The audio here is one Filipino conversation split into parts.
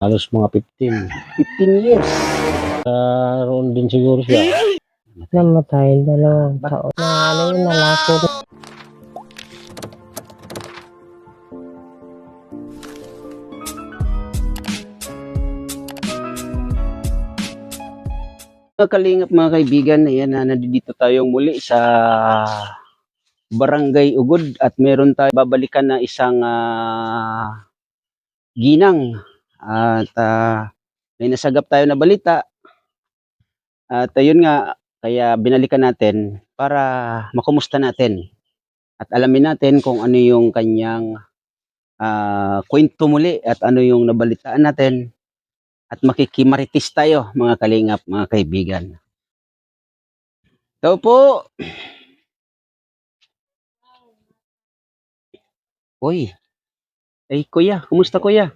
Halos mga 15. 15 years. Roon din siguro siya. Namatay, 2 taon na yun, nalako. Mga kalingap, mga kaibigan, ayan na nandito tayong muli sa Barangay Ugod at meron tayo babalikan na isang ginang at may nasagap tayo na balita at ayun nga, kaya binalikan natin para makumusta natin at alamin natin kung ano yung kanyang kwento muli at ano yung nabalitaan natin at makikimaritis tayo, mga kalingap, mga kaibigan. Ito po. Uy. Ay, kuya. Kumusta, kuya?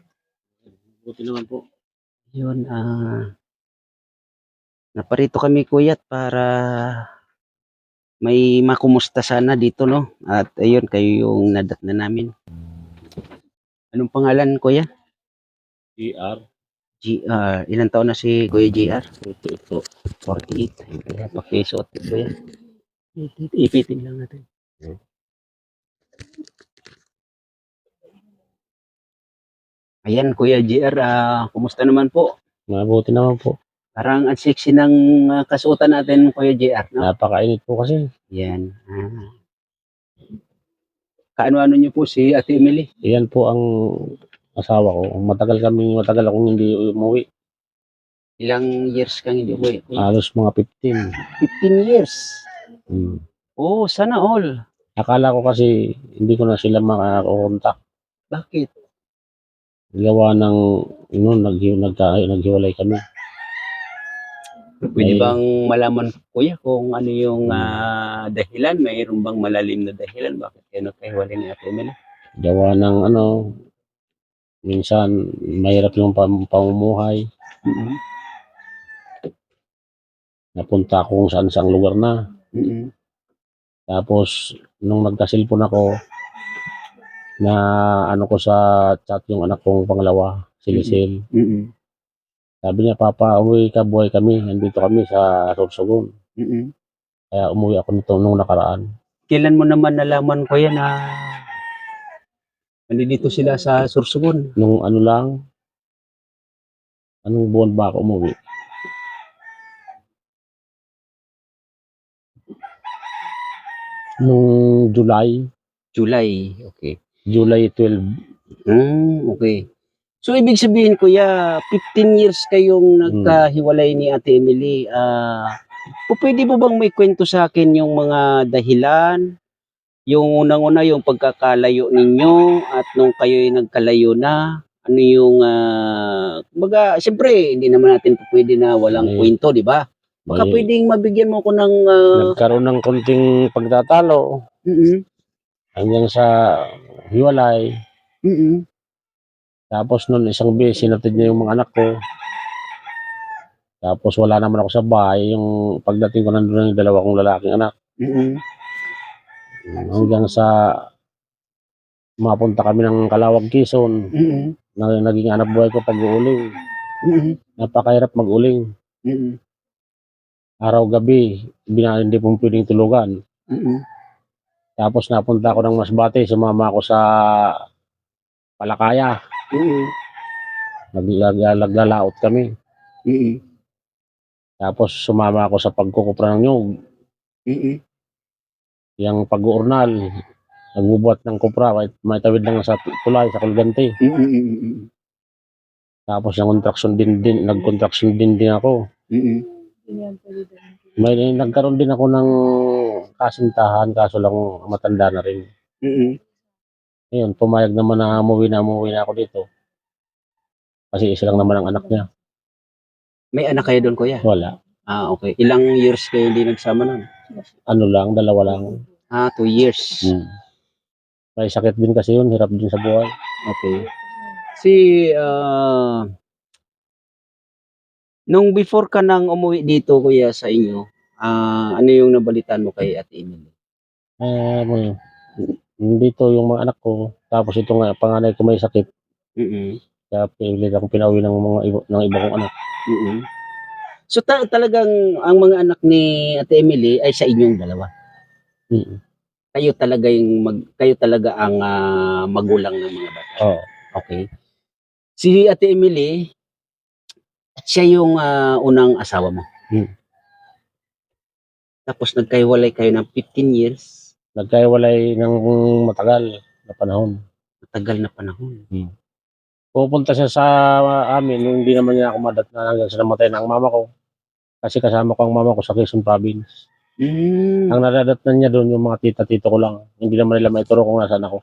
Buti naman po. Yun, naparito kami, kuya, para may makumusta sana dito, no? At ayun, kayo yung nadat na namin. Anong pangalan, kuya? GR. GR. Ilang taon na si Kuya GR? 48 po. 48. Kaya pakisuot, kuya. Ipitin lang natin. Ayan, Kuya GR, kumusta naman po? Mabuti naman po. Parang ang sexy ng kasuotan natin, Kuya GR, no? Napakainit po kasi. Yan. Kaano-ano niyo po si Ate Emily? Iyan po ang asawa ko. Matagal akong hindi umuwi. Ilang years kang hindi uwi? Halos mga 15. 15 years. Oh, sana all. Akala ko kasi hindi ko na sila makakontak. Bakit? Gawa ng naghiwalay kami. Pwede bang malaman, kuya, kung ano yung dahilan? Mayroon bang malalim na dahilan? Bakit kayo nagkahiwalay ni Ate Emily? Gawa ng minsan mahirap yung pamumuhay. Napunta ako kung saan saang lugar na. Tapos nung nagka-cellphone ako, na ko sa chat yung anak kong pangalawa, si Lisel. Sabi niya, Papa, uwi ka, buhay kami. Nandito kami sa Sorsogon. Kaya umuwi ako nito nung nakaraan. Kailan mo naman nalaman, kuya, na nandito sila sa Sorsogon? Nung anong buwan ba ako umuwi? Nung July. July, okay. July 12. Okay. So, ibig sabihin, kuya, 15 years kayong nagkahiwalay ni Ate Emily. Pwede mo bang may kwento sa akin yung mga dahilan? Yung unang-una, yung pagkakalayo ninyo at nung kayo'y nagkalayo na, ano yung, siyempre, hindi naman natin pwede na walang kwento, di ba? Baka pwedeng mabigyan mo ko ng... Nagkaroon ng konting pagtatalo. Hanggang sa hiwalay. Tapos noon isang beses sinatid niya yung mga anak ko. Tapos wala naman ako sa bahay. Yung pagdating ko nandun yung 2 kong lalaking anak. Hanggang sa mapunta kami ng Calawag, Quezon. Naging anak buhay ko pag-uuling. Napakahirap mag-uling. Araw-gabi, hindi po pwedeng tulugan. Tapos napunta ako ng Masbate, sumama ako sa Palakaya. Naglalaot kami. Tapos sumama ako sa pagkukupra ng nyug. Yung pag-uurnal, nagbubuhat ng kupra, may tawid lang sa tulay, sa Kulgante. Tapos nag-contraction din ako. May nagkaroon din ako ng kasintahan, kaso lang matanda na rin. Ngayon, pumayag naman na umuwi na ako dito. Kasi isa lang naman ang anak niya. May anak kayo doon, kuya? Wala. Okay. Ilang years kayo hindi nagsama nun? 2 lang. 2 years. May sakit din kasi yun, hirap din sa buhay. Okay. Nung before ka nang umuwi dito, kuya, sa inyo, ano yung nabalitaan mo kay Ate Emily? Dito yung mga anak ko, tapos ito nga, panganay ko may sakit. Kaya pilit akong pinauwi ng ng iba kong anak. Mm. So talagang ang mga anak ni Ate Emily ay sa inyong dalawa. Mm. Kayo talaga ang magulang ng mga bata. Oo. Okay. Si Ate Emily, siya yung unang asawa mo. Hmm. Tapos nagkahiwalay kayo ng 15 years. Nagkahiwalay ng matagal na panahon. Matagal na panahon. Pupunta siya sa amin nung hindi naman niya ako madatnan hanggang sa namatay na ang mama ko. Kasi kasama ko ang mama ko sa Quezon Province. Mm. Ang nadadatnan niya doon yung mga tita-tito ko lang. Hindi naman nila maituro kung nasaan ako.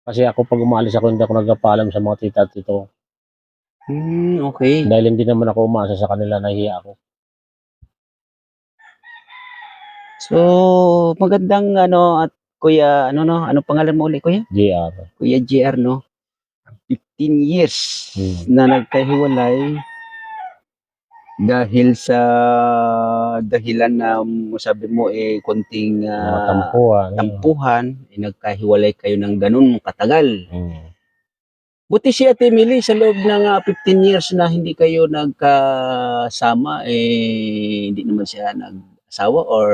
Kasi ako pag umalis ako, hindi ako nagpapaalam sa mga tita-tito ko. Okay. Dahil hindi naman ako umasa sa kanila, nahiya ako. So, magandang at Kuya, ano pangalan mo ulit, Kuya? JR. Kuya JR, no? 15 years na nagkahiwalay dahil sa dahilan na sabi mo konting Mga tampuhan. tampuhan, nagkahiwalay kayo ng ganun katagal. Hmm. Buti si Ate Emily sa loob ng 15 years na hindi kayo nagkasama, hindi naman siya nag-asawa or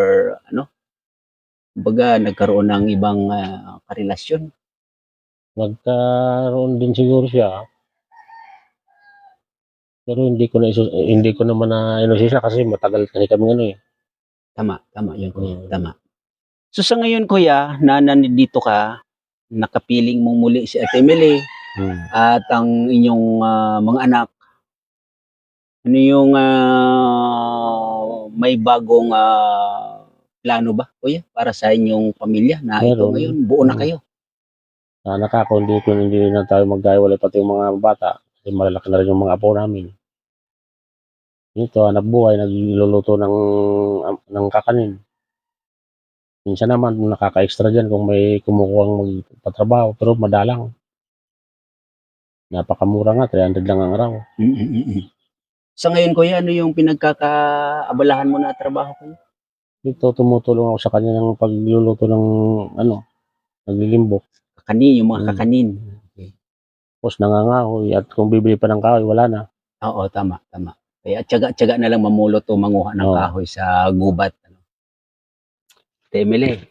kumbaga nagkaroon ng ibang karelasyon. Nagkaroon din siguro siya. Pero hindi ko naman na inosisya kasi matagal kasi kami Tama yun, Kuya. Mm. Tama. So sa ngayon, Kuya, na nandito ka, nakapiling mo muli si Ate Emily at ang inyong mga anak, ano yung may bagong plano ba, Kuya, para sa inyong pamilya na ito Meron. ngayon, buo na kayo? Anak ako, hindi na tayo magkahiwalay pati yung mga bata. Kasi malalaki na rin yung mga apo namin. Ito, hanap buhay, nagluluto ng kakanin. Minsan naman, nakaka-extra dyan kung may kumukuhang magpatrabaho, pero madalang. Napakamura nga, 300 lang ang araw. Sa ngayon, Kuya, ano yung pinagkakaabalahan mo na trabaho, Kuya? Dito, tumutulong ako sa kanya ng pagluluto ng naglilimbok. Kakanin, yung mga kakanin. Tapos nangangahoy, at kung bibili pa ng kahoy, wala na. Oo, tama. Kaya tiyaga na lang mamulot o manguha ng Oo. kahoy sa gubat. Ate Emily,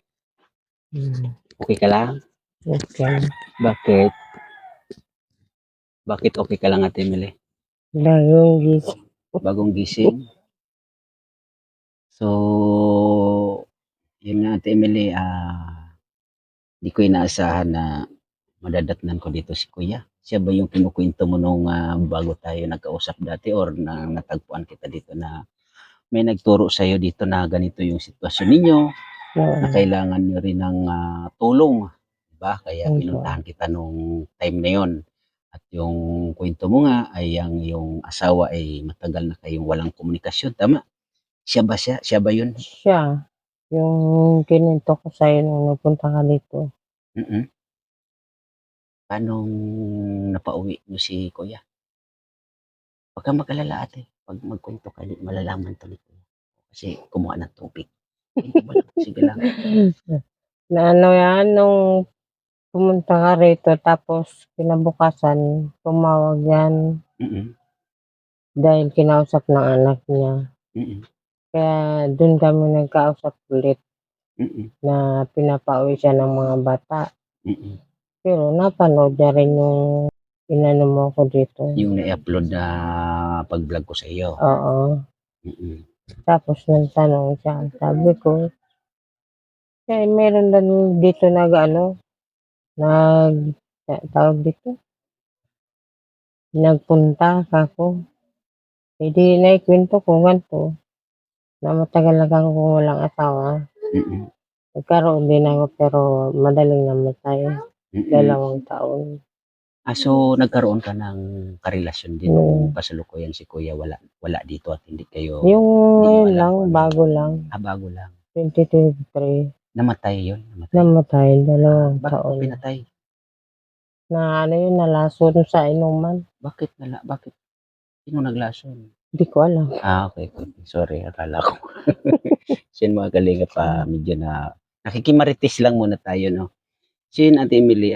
okay ka lang? Okay. Bakit? Bakit okay ka lang, Ate Emily? Bagong gising. Bagong gising? So, yun nga, Ate Emily, di ko inaasahan na madadatnan ko dito si Kuya. Siya ba yung kinukwento mo nung bago tayo nagkausap dati or na natagpuan kita dito na may nagturo sa'yo dito na ganito yung sitwasyon ninyo, na kailangan nyo rin ng tulong, diba? Kaya pinuntahan kita nung time na yon. At yung kwento mo nga ay yung asawa ay matagal na kayong walang komunikasyon, tama? Siya ba yun? Siya. Yung kininto ko sa'yo nung nagpunta ka dito. Paano napauwi mo si Kuya? Huwag kang mag-alala, ate. Pag magkwento ka, di malalaman to ni Kuya. Kasi kumuha ng tubig. Sige lang. Na yan, nung pumunta ka rito, tapos kinabukasan, tumawag yan dahil kinausap ng anak niya. Kaya dun kami nagkausap ulit na pinapauwi siya ng mga bata. Pero napanood niya rin yung inano mo ko dito. Yung na-upload na pag-vlog ko sa iyo. Oo. Tapos nagtanong siya. Sabi ko, meron din dito tawag dito, nagpunta ako. Hindi naikwento ko ganito, na matagal na akong walang asawa. Nagkaroon din ako pero madaling namatay. 2 taon. So nagkaroon ka ng karelasyon din nung kasalukuyan si Kuya wala dito at hindi kayo Yung ngayon alam lang, kung ano. bago lang. Bago lang. 2023. Namatay yun? Namatay, 2 Bakit taon. pinatay? Na nalason sa inuman. Bakit? Sino naglason? Hindi ko alam. Okay. Sorry, akala ko. Sin mga kalinga pa, medyo na nakikimarites lang muna tayo, no? Sin, Ate Emily,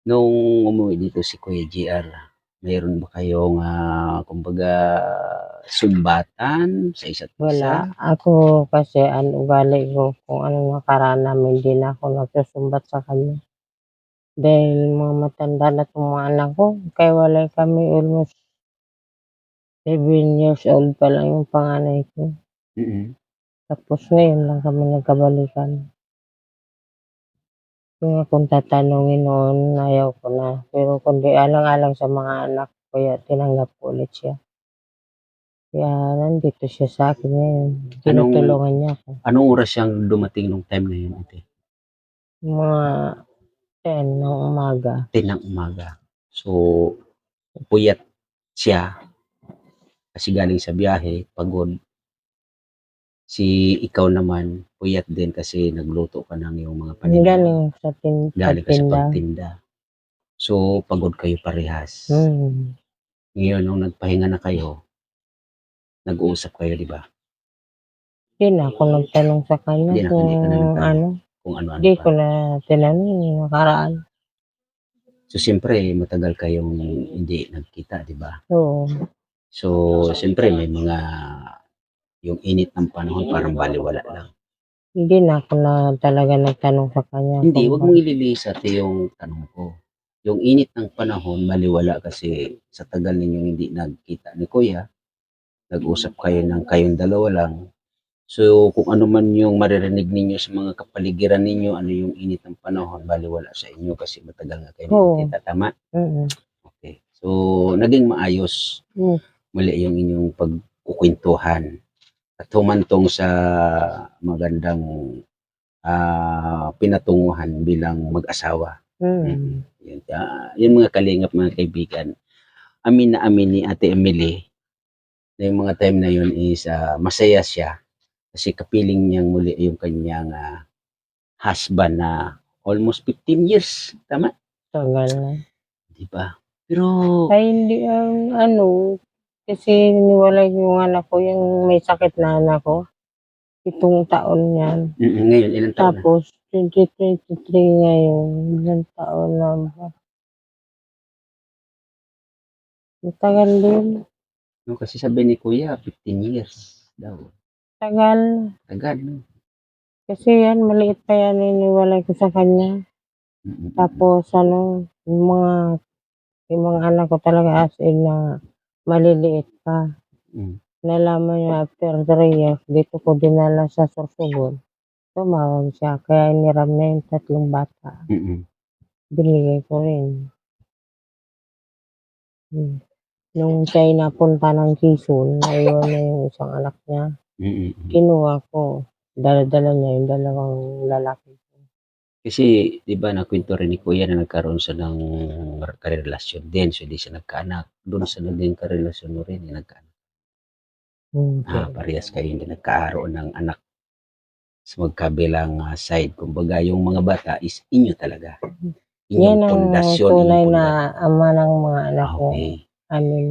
Nung umuwi dito si Kuya JR, mayroon ba kayong, kumbaga sumbatan sa isa't isa? Wala. Ako kasi ang ugali ko kung anong nakaraan namin, hindi na ako nagsusumbat sa kanya. Dahil mga matanda na itong mga anak ko, kaya wala kami almost 7 years old pa lang yung panganay ko. Mm. Tapos ngayon lang kami nagkabalikan. Kung akong tatanungin noon, ayaw ko na. Pero kundi alang-alang sa mga anak ko, kaya tinanggap ko ulit siya. Kaya nandito siya sa akin ngayon. Tinutulungan niya ako. Anong oras siyang dumating nung time na yun, ate? Mga 10 ng umaga. 10 ng umaga. So, puyat siya kasi galing sa biyahe, pagod. Si ikaw naman, puyat din kasi nagluto ka ng iyong mga paninda. Galing sa Galing ka sa tinda. pagtinda. So, pagod kayo parehas. Hmm. Ngayon, nung nagpahinga na kayo, nag-uusap kayo, di ba? Hindi na ako nagtanong sa kanya Hindi na kung nagtanong ano. kung ano-ano Hindi pa. ko na tinanong yung nakaraan. So, siyempre, matagal kayong hindi nagkita, di ba? Oo. So, siyempre, may mga yung init ng panahon parang baliwala lang. Hindi na ako na talaga nagtanong sa kanya. Hindi, kung wag mong ililinis ate yung tanong ko. Yung init ng panahon, baliwala kasi sa tagal ninyong hindi nagkita ni Kuya, nag-usap kayo ng kayong dalawa lang. So, kung ano man yung maririnig ninyo sa mga kapaligiran ninyo, ano yung init ng panahon, baliwala sa inyo kasi matagal nga kayo hindi Oo. nagkita. Tama? Mm. Okay. So, naging maayos Mm. muli yung inyong pagkukwentuhan at humantong sa magandang pinatunguhan bilang mag-asawa. Mm. Yun, yung mga kalingap, mga kaibigan, amin na amin ni Ate Emily na yung mga time na yun is masaya siya kasi kapiling niyang muli yung kanyang husband na almost 15 years. Tama? Tagal na. Di ba? Pero, Ay, hindi ano, kasi niwalay yung anak ko, yung may sakit na anak ko. 7 taon yan. ngayon, ilang taon na? Tapos, 2023 ngayon, ilang taon na ba? Matagal din. No, kasi sabi ni Kuya, 15 years daw. Tagal. Agad, no? Kasi yan, maliit pa yan, iniwalay ko sa kanya. Tapos, yung mga anak ko talaga as in na maliliit pa. Nalaman niya after 3 years, dito ko dinala sa Sorsogon. Tumawag siya, kaya iniram na yung 3 bata. Binigay ko rin. Nung siya'y napunta ng Quezon, naiwan na yung isang anak niya. Kinuha ko. Dala-dala niya yung 2 lalaki. Kasi, di ba, nakwento rin ni Kuya na nagkaroon siya ng karelasyon din. So, di siya nagkaanak. Doon sa naging karelasyon mo rin, nagkaanak. Parehas kayo hindi nagkaroon ng anak sa magkabilang side. Kumbaga, yung mga bata is inyo talaga. Yan Inyong ang pundasyon. tunay na ama ng mga anak ko. Okay. Amin.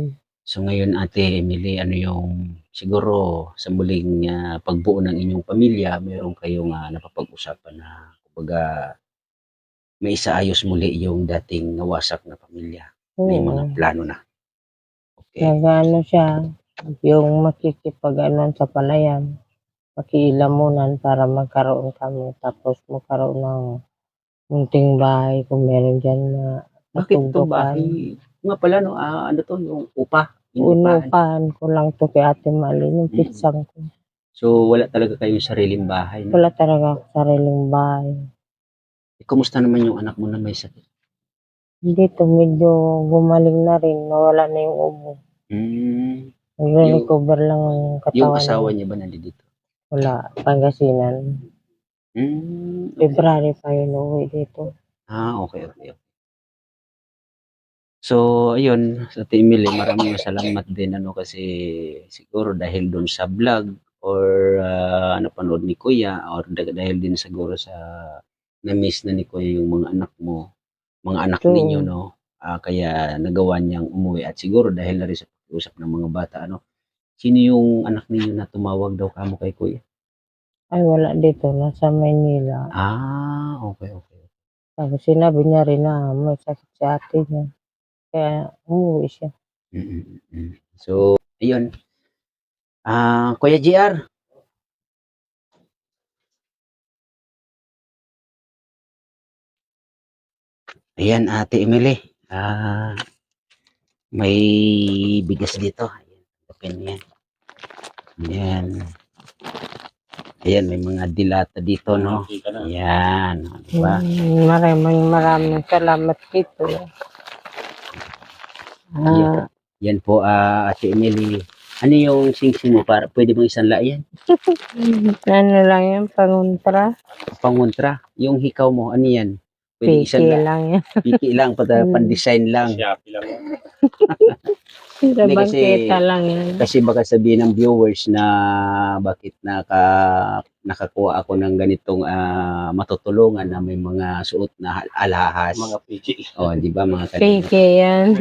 So, ngayon, Ate Emily, ano yung siguro sa muling pagbuo ng inyong pamilya, meron kayong napapag-usapan na kumbaga may isaayos muli yung dating nawasak na pamilya. May mga plano na. Okay. Nag-ano siya, yung makikipag-anon sa palayan, makiilamunan para magkaroon kami. Tapos magkaroon ng munting bahay kung meron dyan na Bakit to matugtukan. bahay? Nga pala, no, ano to, yung upa? Yung upahan. Unupahan ko lang to kay Ate Mali, yung pitsang ko. So, wala talaga kayong sariling bahay. No? Wala talaga ako sariling bahay. Kumusta naman yung anak mo na may sakit? Dito medyo gumaling na rin, nawala na yung ubo. Nagre-recover lang ang katawan. Yung asawa niya ba nandito? Wala, Pangasinan. February pa yun uwi dito. Okay. So, ayun, sa Ate Emily, maraming salamat din kasi siguro dahil doon sa vlog or napanood ni Kuya or dahil din siguro sa na-miss na ni Kuya yung mga anak mo, mga anak ninyo, no? Kaya nagawa niyang umuwi at siguro dahil na rin sa pag-usap ng mga bata, sino yung anak ninyo na tumawag daw kamo kay Kuya? Ay, wala dito, nasa Maynila. Okay. Tapos sinabi niya rin na may sakit si ate niya. Kaya umuwi siya. So, ayun. Kuya JR. Ayan, Ate Emily. May bigas dito. Ayan, open yan. Ayan. Ayan, may mga dilata dito, no? Ayan. Diba? Maraming salamat dito. Yan po, Ate Emily. Ano yung sing-sing mo? Pwede bang isang yan? Ano lang yan, panguntra. Pangontra. Yung hikaw mo, ano yan? Pwede Piki isang lang yan. Piki lang, pan-design lang. Sa Hindi, bangketa lang yan. Kasi baka sabihin ng viewers na bakit nakakuha ako ng ganitong matutulungan na may mga suot na alahas. Mga piki. Di ba mga Piki yan.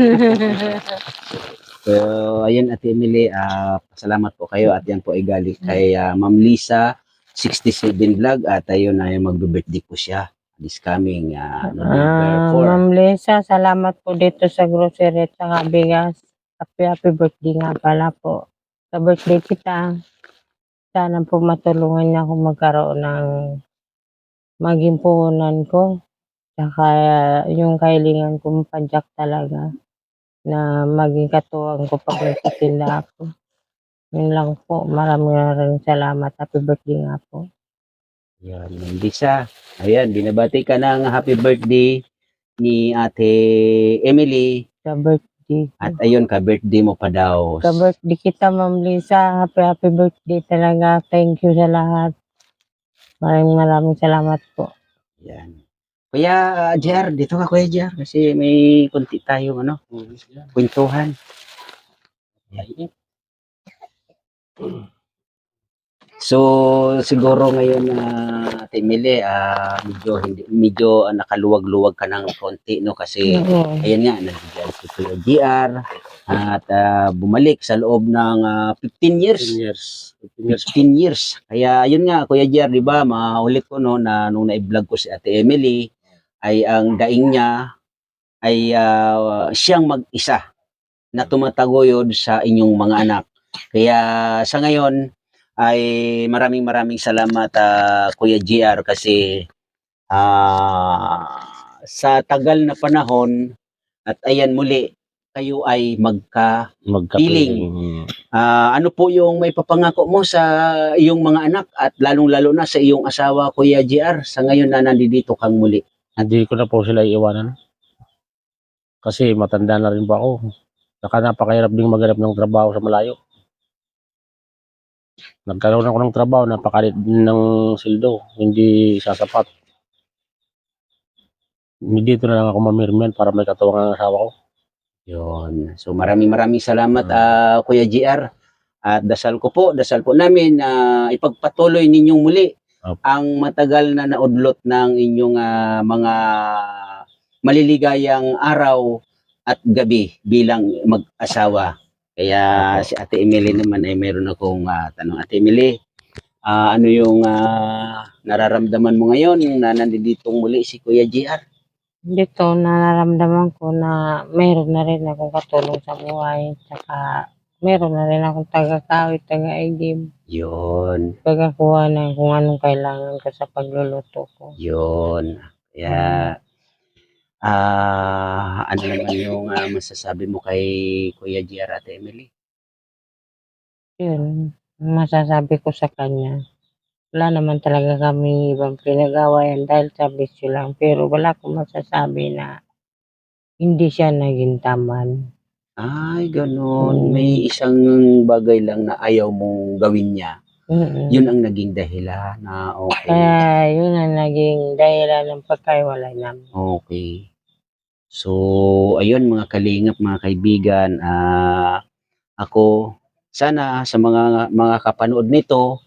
So, ayun Ate Emily, salamat po kayo at yan po ay galing kay Ma'am Lisa 67 Vlog at ayun ay magbe-birthday po siya this coming November 4. Ma'am Lisa, salamat po dito sa grocery at saka bigas. Happy birthday nga pala po. Sa birthday kita, sana po matulungan niya ako magkaroon ng maging puhunan ko. Saka yung kailangan kong padyak talaga na maging katuwang ko pag nagtitinda ako. Yun lang po. Maraming salamat. Happy birthday nga po. Yan, Ma'am Lisa. Ayan, binabati ka ng happy birthday ni Ate Emily. Sa birthday. At ayun, ka-birthday mo pa daw. Sa birthday kita, Ma'am Lisa. Happy birthday talaga. Thank you sa lahat. Maraming salamat po. Yan. Kuya JR, dito ka Kuya JR kasi may konti tayong kwentuhan. Yan. So siguro ngayon Ate Emily, medyo nakaluwag-luwag ka ng konti no kasi ayan nga nandiyan si Kuya JR at bumalik sa loob ng 15 years. 15 years. Kaya ayun nga Kuya JR, di ba? Maulit ko no na nung na-vlog ko si Ate Emily ay ang daing niya ay siyang mag-isa na tumataguyod sa inyong mga anak. Kaya sa ngayon ay maraming salamat Kuya JR kasi sa tagal na panahon at ayan muli kayo ay magkapiling. Ano po yung may papangako mo sa iyong mga anak at lalong-lalo na sa iyong asawa Kuya JR sa ngayon na nandito kang muli? Hindi ko na po sila iiwanan. Kasi matanda na rin po ako. Saka napakahirap ding maghanap ng trabaho sa malayo. Nagkaroon ako ng trabaho, napakalit din ng sildo, hindi sasapat. Dito na lang ako mamirman para may katuwang ang asawa ko. Yun. So maraming salamat Kuya JR. At dasal ko po namin na ipagpatuloy ninyong muli ang matagal na naudlot ng inyong mga maliligayang araw at gabi bilang mag-asawa. Kaya si Ate Emily naman ay meron akong tanong. Ate Emily, ano yung nararamdaman mo ngayon na nandito muli si Kuya JR? Dito nararamdaman ko na meron na rin akong katulong sa buhay. Saka meron na rin akong taga-kawit, taga-igib. Yun. Pagkakuha na kung anong kailangan ko sa pagluluto ko. Yun. Kaya ano naman yung masasabi mo kay Kuya JR, Ate Emily? Yun, masasabi ko sa kanya. Wala naman talaga kami ibang pinag-awayan dahil sa bisyo lang. Pero wala akong masasabi na hindi siya naging taman. Ay, ganun. May isang bagay lang na ayaw mong gawin niya. Yun ang naging dahilan na okay. Kaya yun ang naging dahilan ng pagkaiwalay namin. Okay. So, ayun mga kalingap, mga kaibigan, ako sana sa mga kapanood nito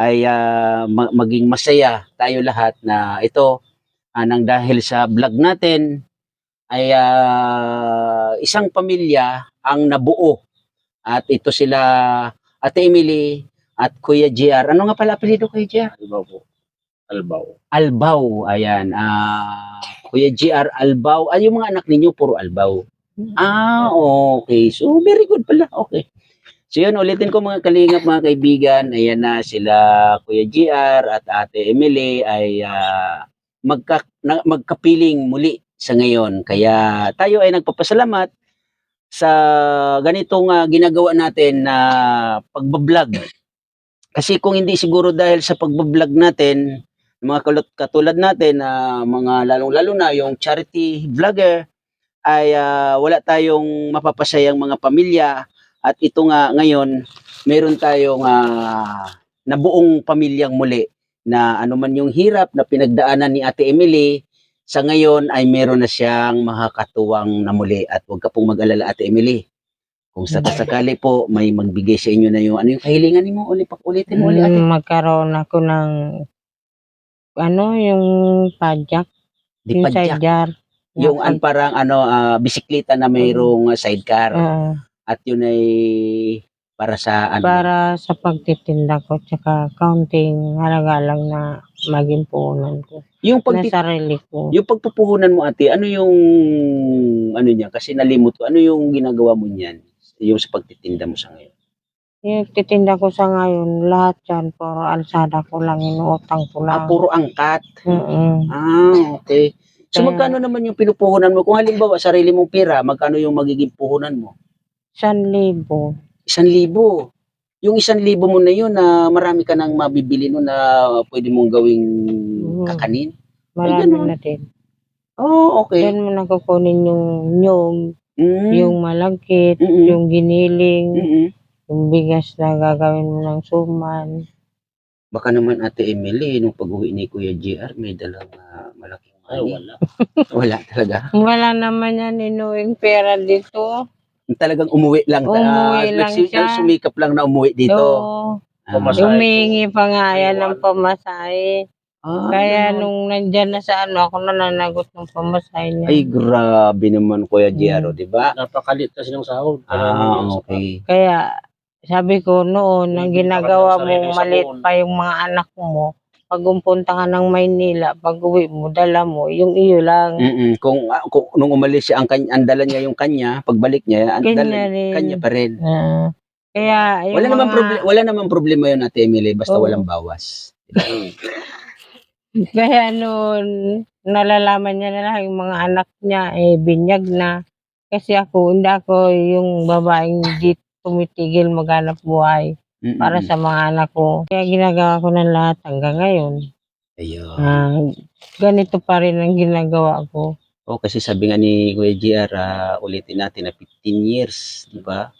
ay maging masaya tayo lahat na ito nang dahil sa vlog natin ay isang pamilya ang nabuo at ito sila Ate Emily at Kuya JR. Ano nga pala apelyido Kuya JR? Albaw po. Albaw. Albaw, ayan. Kuya GR Albaw. Yung mga anak ninyo puro Albaw. Okay. So, very good pala. Okay. So, yun, ulitin ko mga kalingap, mga kaibigan. Ayan na sila, Kuya GR at Ate Emily ay magkapiling muli sa ngayon. Kaya tayo ay nagpapasalamat sa ganitong ginagawa natin na pagbablog. Kasi kung hindi siguro dahil sa pagbablog natin, mga katulad natin na mga lalong-lalo na yung charity vlogger, ay wala tayong mapapasayang mga pamilya. At ito nga ngayon, meron tayong nabuong pamilyang muli na anuman yung hirap na pinagdaanan ni Ate Emily, sa ngayon ay meron na siyang makakatuwang na muli. At huwag ka pong mag-alala, Ate Emily. Kung sakasakali po, may magbigay sa inyo na yung ano yung kahilingan mo, ulitin mo ulit, Ate. Magkaroon ako ng yung padjak, Di yung padjak. sidecar. Yung parang bisikleta na mayroong sidecar. At yun ay para sa Para sa pagtitinda ko, tsaka counting halaga lang na maging puhunan ko. Yung Na sarili ko. yung pagpupuhunan mo, Ate, ano yung ano niya? Kasi nalimot ko. Ano yung ginagawa mo niyan? Yung sa pagtitinda mo sa ngayon? Yung titinda ko sa ngayon, lahat yan, puro alsada ko lang, inuutang ko lang. Puro angkat. Okay. So, Kaya- magkano naman yung pinupuhunan mo? Kung halimbawa, sarili mong pera, magkano yung magiging puhunan mo? 1,000. 1,000. Yung 1,000 mo na yun, na marami ka nang mabibili no na pwede mong gawing kakanin. Marami ganun. na din. Okay. Doon mo nakukunin yung Yung malagkit, yung giniling, yung bigas na gagawin mo ng suman. Baka naman, Ate Emily, nung pag-uwi ni Kuya GR, may dalang malaking money. Wala. Wala talaga. Wala naman yan inuwing pera dito. Talagang umuwi lang. Umuwi lang siya. Sumikap lang na umuwi dito. Oo. Pamasahe. Humingi pa nga yan ng pamasahe. Kaya Ganun. nung nandyan na sa ako nananagot ng pamasahe niya. Ay, grabe naman, Kuya GR, di ba? Napakalit kasi ng sahod. Okay. Kaya sabi ko noon, ang Hindi ginagawa pa mo, kanya sarili maliit sabon. pa yung mga anak mo. Pag umpunta ka ng Maynila, pag uwi mo, dala mo, yung iyo lang. Kung nung umalis siya, ang dala niya yung kanya, pagbalik niya, ang Kanya dala rin. kanya pa rin. Kaya yung Wala namang problema yun, Ate Emily, basta Oo. walang bawas. Kaya noon, nalalaman niya na lang yung mga anak niya, binyag na. Kasi hindi ako yung babaeng di tumitigil maghanap buhay para sa mga anak ko. Kaya ginagawa ko ng lahat hanggang ngayon. Ayun. Ganito pa rin ang ginagawa ko. Kasi sabi nga ni Kuya GR, ulitin natin na 15 years, di ba?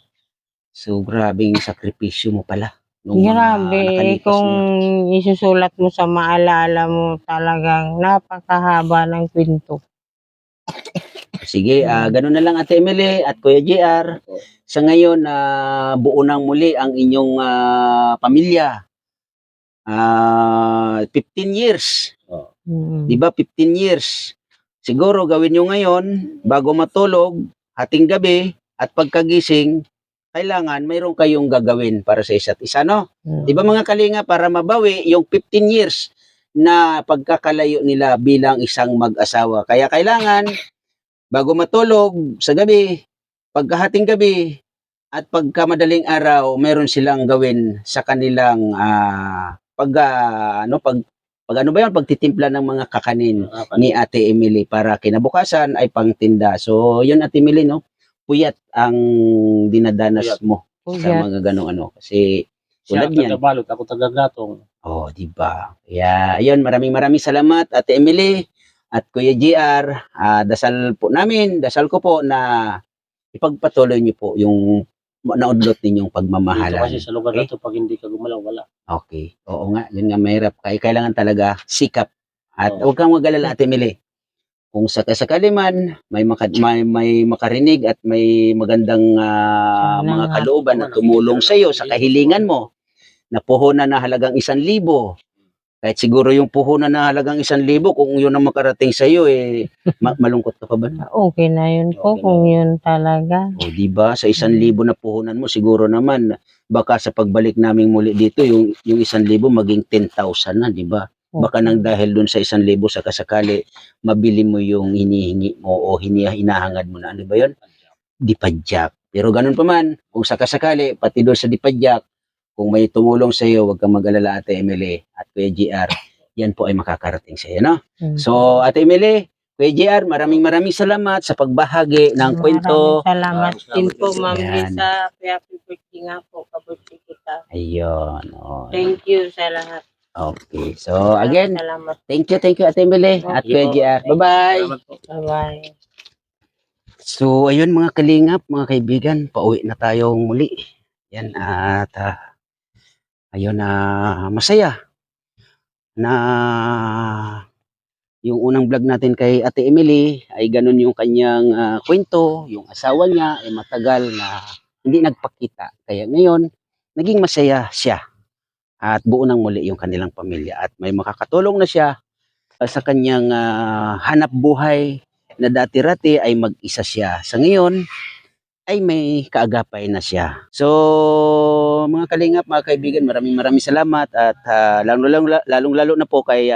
So, grabing sakripisyo mo pala. Nung mga Grabe, nakalipas kung na. isusulat mo sa maalala mo, talagang napakahaba ng kwento. Sige, ganun na lang, Ate Emily at Kuya GR. Sa ngayon, buo nang muli ang inyong pamilya. 15 years. Di ba? 15 years. Siguro gawin nyo ngayon, bago matulog, hating gabi, at pagkagising, kailangan mayroon kayong gagawin para sa isa't isa, no? Di ba mga kalinga, para mabawi yung 15 years na pagkakalayo nila bilang isang mag-asawa. Kaya kailangan, bago matulog sa gabi, pagkahating gabi, at pagkamadaling araw, meron silang gawin sa kanilang pagtitimpla ng mga kakanin ni Ate Emily para kinabukasan ay pangtinda. So, yun, Ate Emily, no? Puyat ang dinadanas mo sa mga ganong kasi Siya tulad niyan. taga-balot, ako taga-gatong. Di ba? Kaya, ayun, maraming salamat, Ate Emily at Kuya GR. Dasal ko po na ipagpatuloy niyo po yung naudlot ninyong Dito pagmamahalan. kasi sa lugar na to, pag hindi ka gumalaw, wala. Okay. Oo nga, yun nga mahirap. Kailangan talaga sikap. At Oo. huwag kang mag-alala, Ate Emily. Kung sakasakali man, may makarinig at may magandang mga kalooban na tumulong sa iyo sa kahilingan mo, na puhunan na halagang 1,000. Kahit siguro yung puhunan na halagang 1,000, kung yun ang makarating sa iyo, malungkot ka pa ba? Okay na yun po, Okay na. kung yun talaga. Di ba? Sa 1,000 na puhunan mo, siguro naman, baka sa pagbalik naming muli dito, yung 1,000 maging 10,000 na, di ba? Baka nang dahil dun sa 1,000 sa kasakali, mabili mo yung hinihingi mo o hinahangad mo na ano ba yun? Dipadyak. Pero ganun pa man, kung sa kasakali, pati doon sa dipadyak, kung may tumulong sa iyo, huwag kang mag-alala, Ate Emily at Kuya GR, yan po ay makakarating sa iyo, no? So, Ate Emily, Kuya GR, maraming salamat sa pagbahagi ng kwento. Maraming salamat din po, Ma'am Yan. Lisa. Happy birthday nga po, kabirthday kita. Ayun. Oh. Thank you sa lahat. Okay. So, again, Salamat. thank you, Ate Emily at Kuya GR. Bye-bye. Bye-bye. So, ayun mga kalingap, mga kaibigan, pauwi na tayong muli. Yan, at ayun na masaya na yung unang vlog natin kay Ate Emily ay ganun yung kanyang kwento, yung asawa niya ay matagal na hindi nagpakita. Kaya ngayon, naging masaya siya at buo ng muli yung kanilang pamilya at may makakatulong na siya sa kanyang hanap buhay na dati-rati ay mag-isa siya. Sa ngayon, ay may kaagapay na siya. So, mga kalingap, mga kaibigan, maraming salamat at lalong-lalo na po kay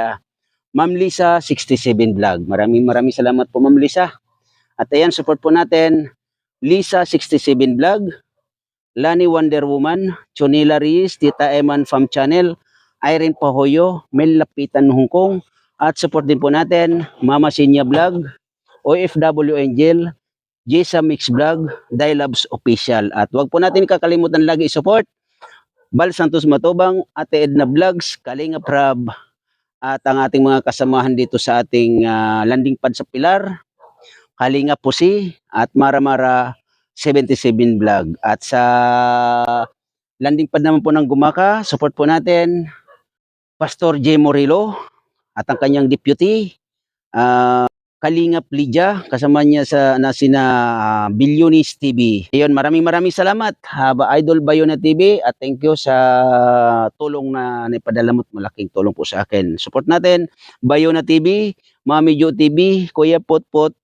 Ma'am Lisa 67 Vlog. Maraming salamat po, Ma'am Lisa. At ayan, support po natin Lisa 67 Vlog, Lani Wonder Woman, Chonila Reyes, Tita Eman Farm Channel, Irene Pahoyo, Mel Lapitan Hong Kong, at support din po natin Mama Sinya Vlog, OFW Angel, Jessa Mix Vlog, Dilabs Official. At wag po natin kakalimutan lagi i-support Bal Santos Matubang, Ate Edna Vlogs, Kalinga Prab, at ang ating mga kasamahan dito sa ating landing pad sa Pilar, Kalinga Pusi, at Mara 77 Vlog. At sa landing pad naman po ng Gumaka, support po natin Pastor J. Morillo at ang kanyang deputy, Kalingap Lydia, kasama niya sa sina Bilyonis TV. Ayun, maraming salamat, Idol Bayona TV, at thank you sa tulong na naipadala mo, malaking tulong po sa akin. Support natin Bayona TV, Mami Jo TV, Kuya Potpot,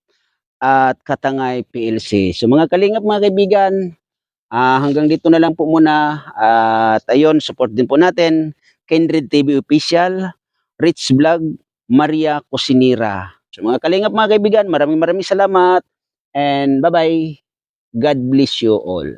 at Katangay PLC. So mga kalingap, mga kaibigan, hanggang dito na lang po muna. At ayun, support din po natin Kindred TV Official, Rich Vlog, Maria Cosinira. So mga kalingap, mga kaibigan, maraming salamat and bye-bye. God bless you all.